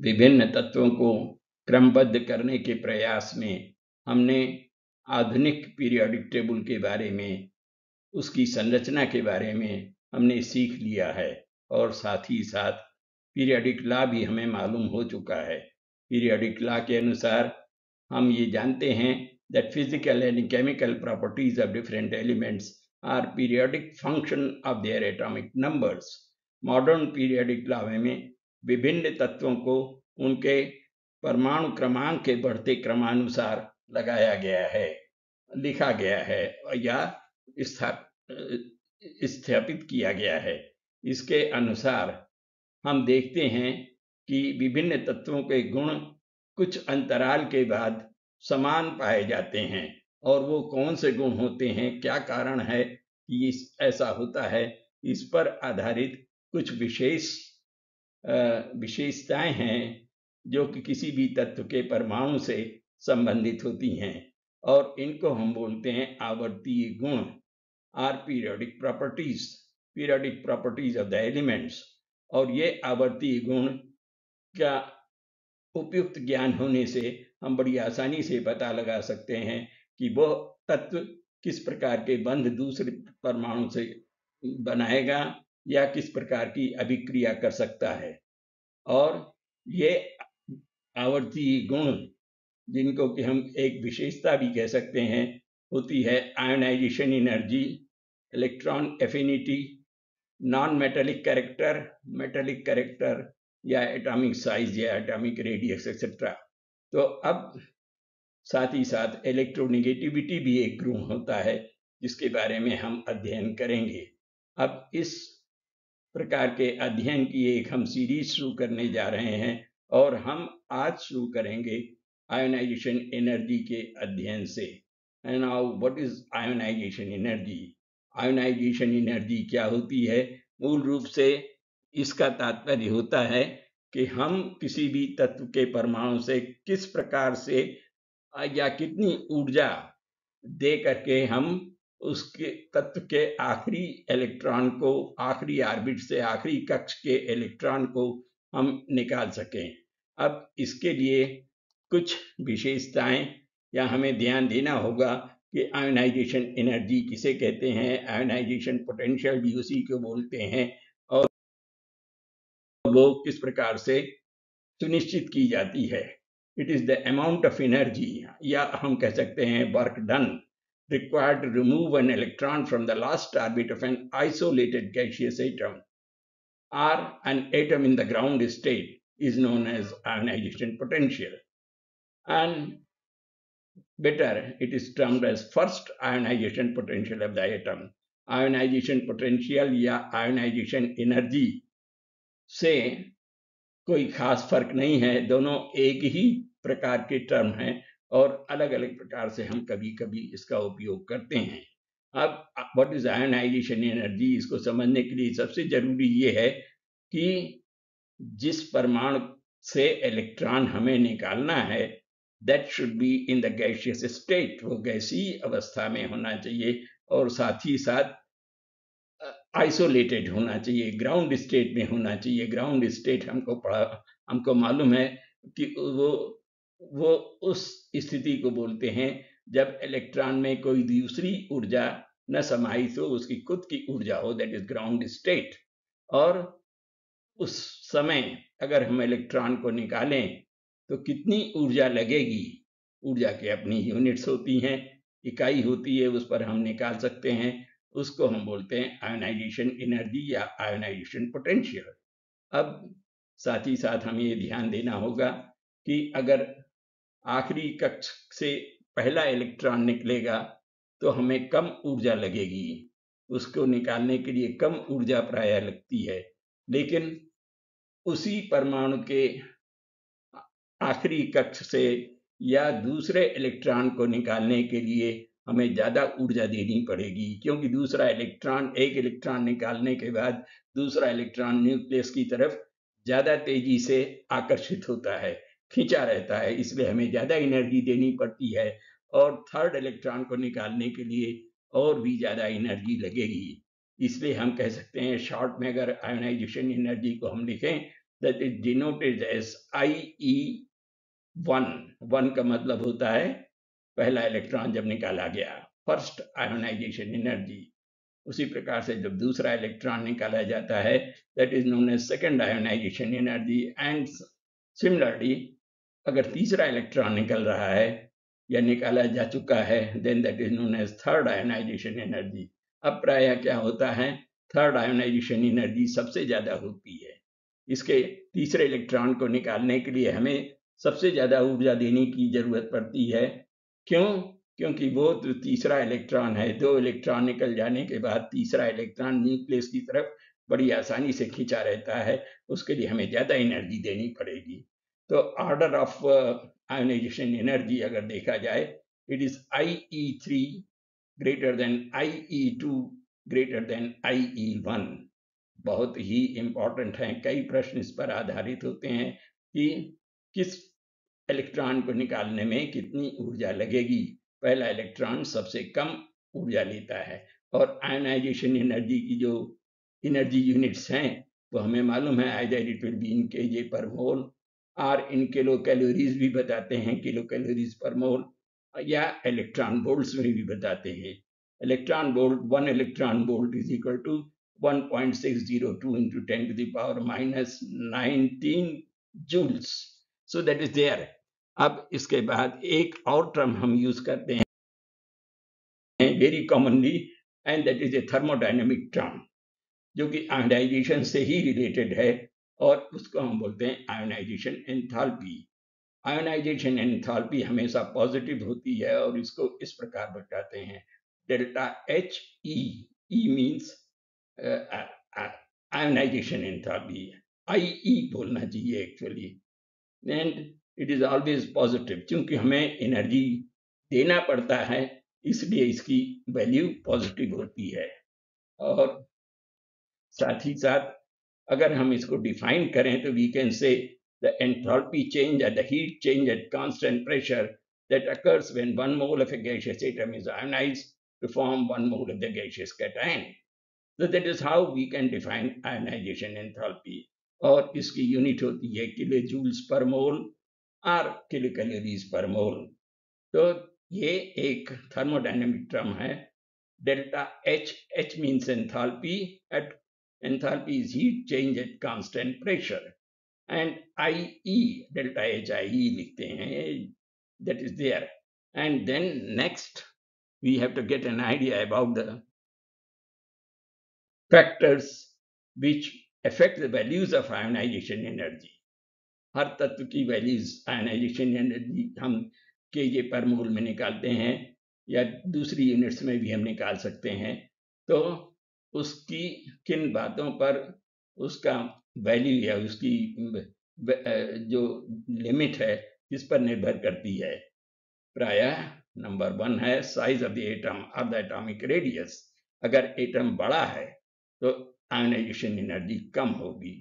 विभिन्न तत्वों को क्रमबद्ध करने के प्रयास में हमने आधुनिक पीरियोडिक टेबल के बारे में, उसकी संरचना के बारे में हमने सीख लिया है और साथ ही साथ पीरियोडिक लॉ भी हमें मालूम हो चुका है। पीरियोडिक लॉ के अनुसार हम ये जानते हैं that physical and chemical properties of different elements are periodic function of their atomic numbers. Modern periodic law में विभिन्न तत्वों को उनके परमाणु क्रमांक के बढ़ते क्रमानुसार लगाया गया है, लिखा गया है या स्थापित किया गया है। इसके अनुसार हम देखते हैं कि विभिन्न तत्वों के गुण कुछ अंतराल के बाद समान पाए जाते हैं, और वो कौन से गुण होते हैं, क्या कारण है कि ऐसा होता है, इस पर आधारित कुछ विशेषताएं हैं जो कि किसी भी तत्व के परमाणु से संबंधित होती हैं, और इनको हम बोलते हैं आवर्तीय गुण, are periodic properties of the elements. और ये आवर्तीय गुण का उपयुक्त ज्ञान होने से हम बड़ी आसानी से पता लगा सकते हैं कि वह तत्व किस प्रकार के बंध दूसरे परमाणु से बनाएगा या किस प्रकार की अभिक्रिया कर सकता है। और ये आवर्तीय गुण, जिनको कि हम एक विशेषता भी कह सकते हैं, होती है ionisation energy, electron affinity, non metallic character, metallic character, या एटॉमिक साइज या एटॉमिक रेडियस एक्सेट्रा। तो अब साथ ही साथ इलेक्ट्रोनेगेटिविटी भी एक गुण होता है, जिसके बारे में हम अध्ययन करेंगे। अब इस प्रकार के अध्ययन की एक हम सीरीज शुरू करने जा रहे हैं, और हम आज शुरू करेंगे आयोनाइजेशन एनर्जी के अध्ययन से। And now what is ionisation energy? Ionisation energy क्या होती है? मूल रूप से इसका तात्पर्य होता है कि हम किसी भी तत्व के परमाणु से किस प्रकार से या कितनी ऊर्जा दे करके हम उसके तत्व के आखिरी इलेक्ट्रॉन को, आखिरी ऑर्बिट से आखिरी कक्ष के इलेक्ट्रॉन को हम निकाल सकें। अब इसके लिए कुछ विशेषताएं या हमें ध्यान देना होगा कि आयोनाइजेशन एनर्जी किसे कहते हैं, आयोनाइजेशन पोटेंशियल भी उसी को बोलते हैं, और वो किस प्रकार से सुनिश्चित की जाती है। It is the amount of energy, या हम कह सकते हैं work done, required to remove an electron from the last orbit of an isolated gaseous atom, or an atom in the ground state, is known as ionization potential. And better, it is termed as first ionization potential of the atom. Ionization potential या ionization energy से कोई खास फर्क नहीं है, दोनों एक ही प्रकार के टर्म हैं, और अलग अलग प्रकार से हम कभी कभी इसका उपयोग करते हैं। अब व्हाट इज आयोनाइजेशन एनर्जी, इसको समझने के लिए सबसे जरूरी ये है कि जिस परमाणु से इलेक्ट्रॉन हमें निकालना है, that should be in the gaseous state, वो गैसीय अवस्था में होना चाहिए, और साथ ही साथ आइसोलेटेड होना चाहिए, ग्राउंड स्टेट में होना चाहिए। ग्राउंड स्टेट हमको मालूम है कि वो उस स्थिति को बोलते हैं जब इलेक्ट्रॉन में कोई दूसरी ऊर्जा न समाहित हो, उसकी खुद की ऊर्जा हो, दैट इज ग्राउंड स्टेट। और उस समय अगर हम इलेक्ट्रॉन को निकालें तो कितनी ऊर्जा लगेगी, ऊर्जा की अपनी यूनिट्स होती हैं, इकाई होती है, उस पर हम निकाल सकते हैं, उसको हम बोलते हैं आयोनाइजेशन एनर्जी या आयोनाइजेशन पोटेंशियल। अब साथ ही साथ हमें ये ध्यान देना होगा कि अगर आखिरी कक्ष से पहला इलेक्ट्रॉन निकलेगा तो हमें कम ऊर्जा लगेगी, उसको निकालने के लिए कम ऊर्जा प्रायः लगती है, लेकिन उसी परमाणु के आखिरी कक्ष से या दूसरे इलेक्ट्रॉन को निकालने के लिए हमें ज़्यादा ऊर्जा देनी पड़ेगी, क्योंकि एक इलेक्ट्रॉन निकालने के बाद दूसरा इलेक्ट्रॉन न्यूक्लियस की तरफ ज़्यादा तेजी से आकर्षित होता है, खींचा रहता है, इसलिए हमें ज़्यादा एनर्जी देनी पड़ती है, और थर्ड इलेक्ट्रॉन को निकालने के लिए और भी ज़्यादा एनर्जी लगेगी। इसलिए हम कह सकते हैं, शॉर्ट में अगर आयोनाइजेशन एनर्जी को हम लिखें that is denoted as IE1. 1 का मतलब होता है पहला इलेक्ट्रॉन जब निकाला गया, फर्स्ट आयोनाइजेशन एनर्जी। उसी प्रकार से जब दूसरा इलेक्ट्रॉन निकाला जाता है, that is known as second ionisation energy. And similarly अगर तीसरा इलेक्ट्रॉन निकल रहा है या निकाला जा चुका है, then that is known as third ionisation energy. अब प्रायः क्या होता है, थर्ड आयोनाइजेशन एनर्जी सबसे ज्यादा होती है। इसके तीसरे इलेक्ट्रॉन को निकालने के लिए हमें सबसे ज्यादा ऊर्जा देने की जरूरत पड़ती है। क्यों? क्योंकि वो जो तीसरा इलेक्ट्रॉन है, 2 इलेक्ट्रॉन निकल जाने के बाद तीसरा इलेक्ट्रॉन न्यूक्लियस की तरफ बड़ी आसानी से खींचा रहता है, उसके लिए हमें ज्यादा एनर्जी देनी पड़ेगी। तो ऑर्डर ऑफ आयोनाइजेशन एनर्जी अगर देखा जाए, it is IE3 greater than IE2 greater than IE1। बहुत ही इंपॉर्टेंट है, कई प्रश्न इस पर आधारित होते हैं कि किस इलेक्ट्रॉन को निकालने में कितनी ऊर्जा लगेगी। पहला इलेक्ट्रॉन सबसे कम ऊर्जा लेता है, और आयोनाइजेशन एनर्जी की जो एनर्जी यूनिट्स हैं वो हमें मालूम है, either it will be in kJ पर मोल और इन किलो कैलोरीज भी बताते हैं, किलो कैलोरीज पर मोल, या इलेक्ट्रॉन वोल्ट्स में भी बताते हैं। Electron volt, 1 electron volt is equal to 1.602 into 10 to the power minus 19 joules. So that is there. अब इसके बाद एक और टर्म हम यूज करते हैं very commonly, and that is a thermodynamic term, जो कि आयोनाइजेशन से ही रिलेटेड है, और उसको हम बोलते हैं आयोनाइजेशन एंथैल्पी। आयोनाइजेशन एंथैल्पी हमेशा पॉजिटिव होती है, और इसको इस प्रकार बताते हैं, delta H E. E means ionisation enthalpy, IE बोलना चाहिए actually, and it is always positive. क्योंकि हमें एनर्जी देना पड़ता है, इसलिए इसकी वैल्यू पॉजिटिव होती है। और साथ ही साथ अगर हम इसको डिफाइन करें तो we can say the enthalpy change at the heat change at constant pressure that occurs when 1 mole of a gaseous atom is ionized to form 1 mole of the gaseous cation. So that is how we can define ionization enthalpy, और इसकी unit होती है kilo joules per मोल और kilo calories पर मोल। तो ये एक thermodynamic term है, delta H. H means enthalpy, at enthalpy is heat change at constant pressure, and IE, delta HIE लिखते हैं, that is there. And then next we have to get an idea about the factors which affect the values of ionization energy. हर तत्व की values ionisation energy हम kJ पर मोल में निकालते हैं, या दूसरी यूनिट्स में भी हम निकाल सकते हैं। तो उसकी किन बातों पर उसका वैल्यू या उसकी जो लिमिट है किस पर निर्भर करती है। प्रायः नंबर 1 है साइज ऑफ द एटम और द एटॉमिक रेडियस। अगर एटम बड़ा है तो आयोनाइजेशन एनर्जी कम होगी।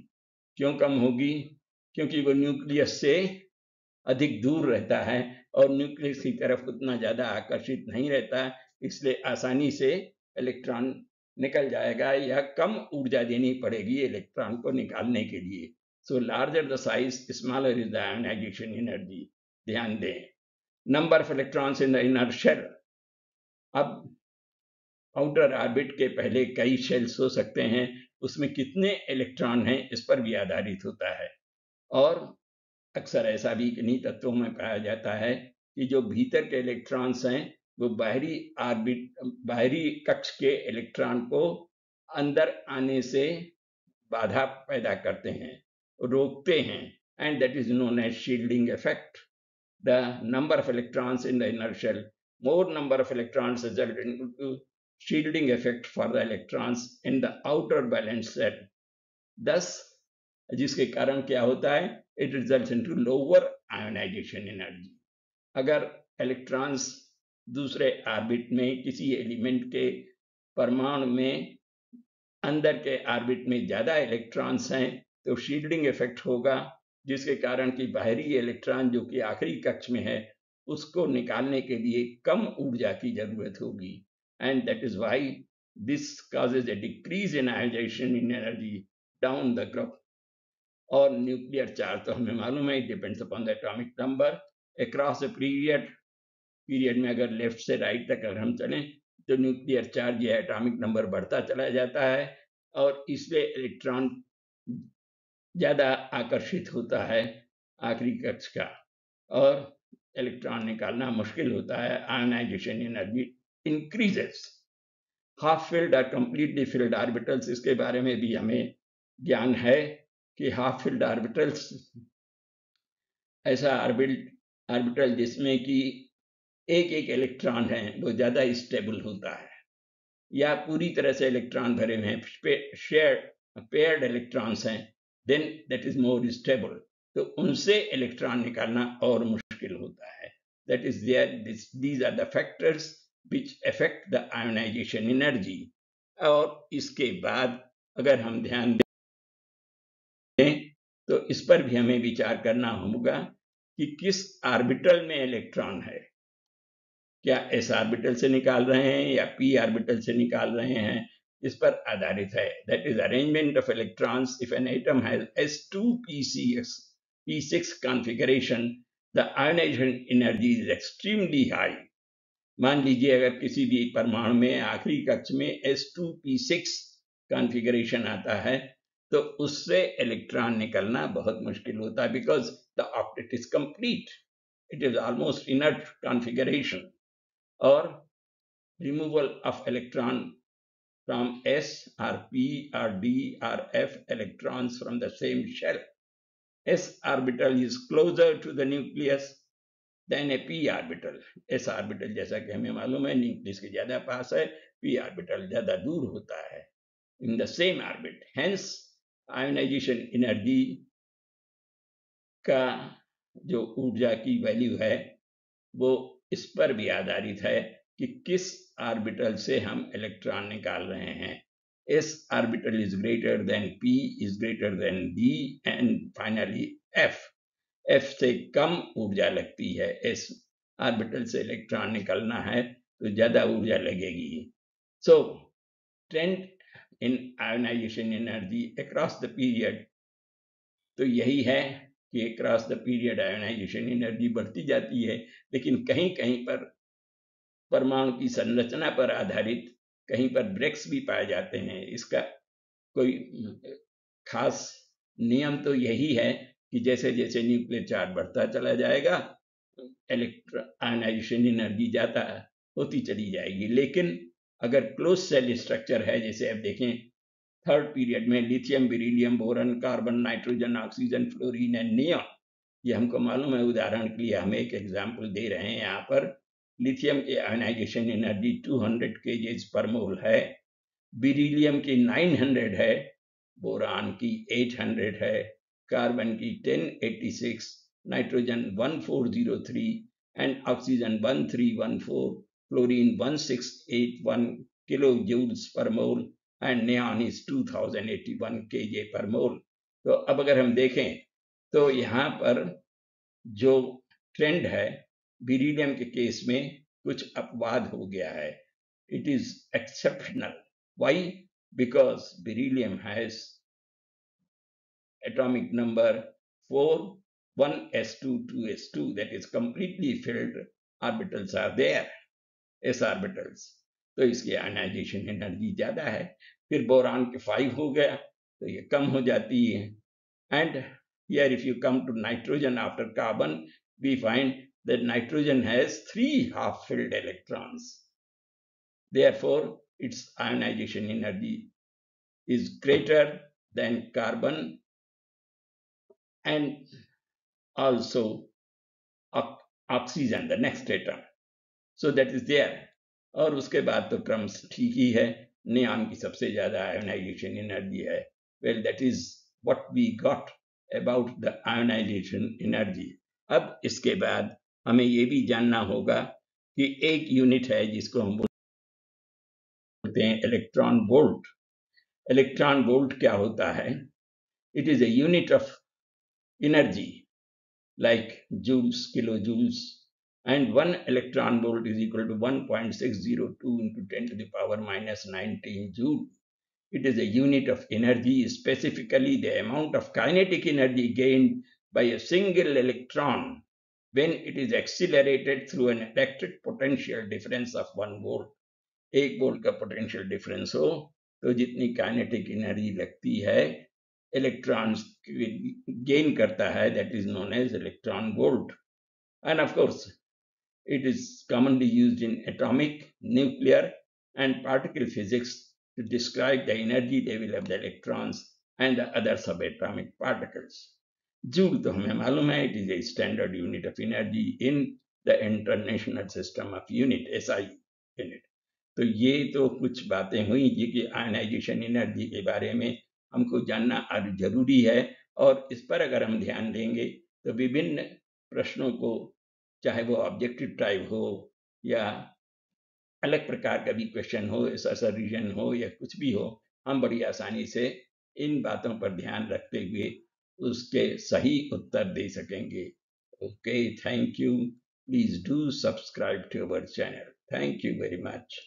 क्यों कम होगी? क्योंकि वो न्यूक्लियस से अधिक दूर रहता है, और न्यूक्लियस की तरफ उतना ज्यादा आकर्षित नहीं रहता, इसलिए आसानी से इलेक्ट्रॉन निकल जाएगा, या कम ऊर्जा देनी पड़ेगी इलेक्ट्रॉन को निकालने के लिए। So larger the size, smaller is the ionisation energy. ध्यान दें, number of electrons in the inner shell. अब आउटर ऑर्बिट के पहले कई शेल्स हो सकते हैं, उसमें कितने इलेक्ट्रॉन हैं इस पर भी आधारित होता है। और अक्सर ऐसा भी किन्हीं तत्वों में पाया जाता है कि जो भीतर के इलेक्ट्रॉन्स हैं वो बाहरी कक्ष के इलेक्ट्रॉन को अंदर आने से बाधा पैदा करते हैं, रोकते हैं, and that is known as shielding effect. The number of electrons in the inner shell, more number of electrons result in shielding effect for the electrons in the outer valence set. Thus, जिसके कारण क्या होता है, it results into lower ionization energy. अगर electrons दूसरे orbit में किसी element के परमाणु में अंदर के ऑर्बिट में ज्यादा इलेक्ट्रॉन्स हैं तो शील्डिंग इफेक्ट होगा, जिसके कारण कि बाहरी इलेक्ट्रॉन जो कि आखिरी कक्ष में है उसको निकालने के लिए कम ऊर्जा की जरूरत होगी, and that is why this causes a decrease in ionization in energy down the group. और न्यूक्लियर चार्ज तो हमें मालूम है, it depends upon the atomic number across the period में अगर लेफ्ट से राइट तक अगर हम चलें तो न्यूक्लियर चार्ज या एटॉमिक नंबर बढ़ता चला जाता है और इसलिए इलेक्ट्रॉन ज़्यादा आकर्षित होता है आखिरी कक्ष का और इलेक्ट्रॉन निकालना मुश्किल होता है। Ionisation energy increases. Half filled और कंप्लीटली फिल्ड ऑर्बिटल्स, इसके बारे में भी हमें ज्ञान है कि हाफ फिल्ड ऑर्बिटल्स ऐसा ऑर्बिटल जिसमें कि एक एक इलेक्ट्रॉन है वो ज़्यादा स्टेबल होता है, या पूरी तरह से इलेक्ट्रॉन भरे हुए हैं, पेयर्ड इलेक्ट्रॉन्स हैं, then that is more stable, तो उनसे इलेक्ट्रॉन निकालना और मुश्किल होता है। That is these are the factors which affect the ionisation energy. और इसके बाद अगर हम ध्यान दें तो इस पर भी हमें विचार करना होगा कि किस ऑर्बिटल में इलेक्ट्रॉन है, क्या एस ऑर्बिटल से निकाल रहे हैं या पी ऑर्बिटल से निकाल रहे हैं, इस पर आधारित है। That is arrangement of electrons. If an atom has s2p6 configuration, the ionization energy is extremely high. मान लीजिए अगर किसी भी परमाणु में आखिरी कक्ष में s2p6 कॉन्फ़िगरेशन आता है तो उससे इलेक्ट्रॉन निकलना बहुत मुश्किल होता है, because the octet is complete, it is almost inert configuration. और removal of electron from s or p or d or f electrons from the same shell. S orbital is closer to the nucleus than a p orbital. s orbital जैसा कि हमें मालूम है nucleus के ज्यादा पास है, p orbital ज्यादा दूर होता है in the same orbit. Hence ionization energy का जो ऊर्जा की वैल्यू है वो इस पर भी आधारित है कि किस ऑर्बिटल से हम इलेक्ट्रॉन निकाल रहे हैं। s orbital is greater than p is greater than d and finally f से कम ऊर्जा लगती है। s ऑर्बिटल से इलेक्ट्रॉन निकलना है तो ज्यादा ऊर्जा लगेगी। So trend in ionisation energy across the period तो यही है कि across the period ionisation energy बढ़ती जाती है, लेकिन कहीं कहीं पर परमाणु की संरचना पर आधारित कहीं पर ब्रेक्स भी पाए जाते हैं। इसका कोई खास नियम तो यही है कि जैसे जैसे न्यूक्लियर चार्ज बढ़ता चला जाएगा आयोनाइजेशन एनर्जी ज्यादा होती चली जाएगी। लेकिन अगर क्लोज सेल स्ट्रक्चर है, जैसे अब देखें थर्ड पीरियड में lithium, beryllium, boron, carbon, nitrogen, oxygen, fluorine and neon, ये हमको मालूम है। उदाहरण के लिए हम एक एग्जाम्पल दे रहे हैं यहाँ पर। लिथियम की आयोनाइजेशन एनर्जी 200 kg पर मोल है, बेरिलियम की 900 है, बोरान की 800 है, कार्बन की 1086, nitrogen 1403 and oxygen 1314, fluorine 1681 kilo joules per mole and neon is 2081 kg पर मोल। तो अब अगर हम देखें तो यहाँ पर जो ट्रेंड है बेरिलियम के केस में कुछ अपवाद हो गया है। It is exceptional. Why? Because beryllium has atomic number 4, 1s2, 2s2, that is completely filled orbitals are there, s orbitals, तो इसकी आयोनाइजेशन एनर्जी ज्यादा है। फिर बोरान के 5 हो गया तो ये कम हो जाती है। And here if you come to nitrogen after carbon, we find that nitrogen has 3 half-filled electrons. Therefore, its ionization energy is greater than carbon and also oxygen, the next atom. So that is there. और उसके बाद तो crumbs ठीक ही है। Neon की सबसे ज्यादा ionisation energy है। Well, that is what we got about the ionisation energy. अब इसके बाद हमें ये भी जानना होगा कि एक यूनिट है जिसको हम बोलते हैं इलेक्ट्रॉन वोल्ट। इलेक्ट्रॉन वोल्ट क्या होता है? It is a unit of energy like joules, kilo joules, and 1 electron volt is equal to 1.602 into 10 to the power minus 19 joule. It is a unit of energy, specifically the amount of kinetic energy gained by a single electron when it is accelerated through an electric potential difference of 1 volt. 1 volt का potential difference हो तो जितनी kinetic energy लगती है electrons gain करता है, that is known as electron volt. And of course it is commonly used in atomic, nuclear, and particle physics to describe the energy level of the electrons and the other subatomic particles. Joule तो हमें मालूम है, it is a standard unit of energy in the International System of Unit, SI unit. तो ये तो कुछ बातें हुई जी कि आयनाइजेशन एनर्जी के बारे में हमको जानना आज जरूरी है, और इस पर अगर हम ध्यान देंगे तो विभिन्न प्रश्नों को, चाहे वो ऑब्जेक्टिव टाइप हो या अलग प्रकार का भी क्वेश्चन हो, ऐसा रीजन हो या कुछ भी हो, हम बड़ी आसानी से इन बातों पर ध्यान रखते हुए उसके सही उत्तर दे सकेंगे. Okay, thank you. Please do subscribe to our channel. Thank you very much.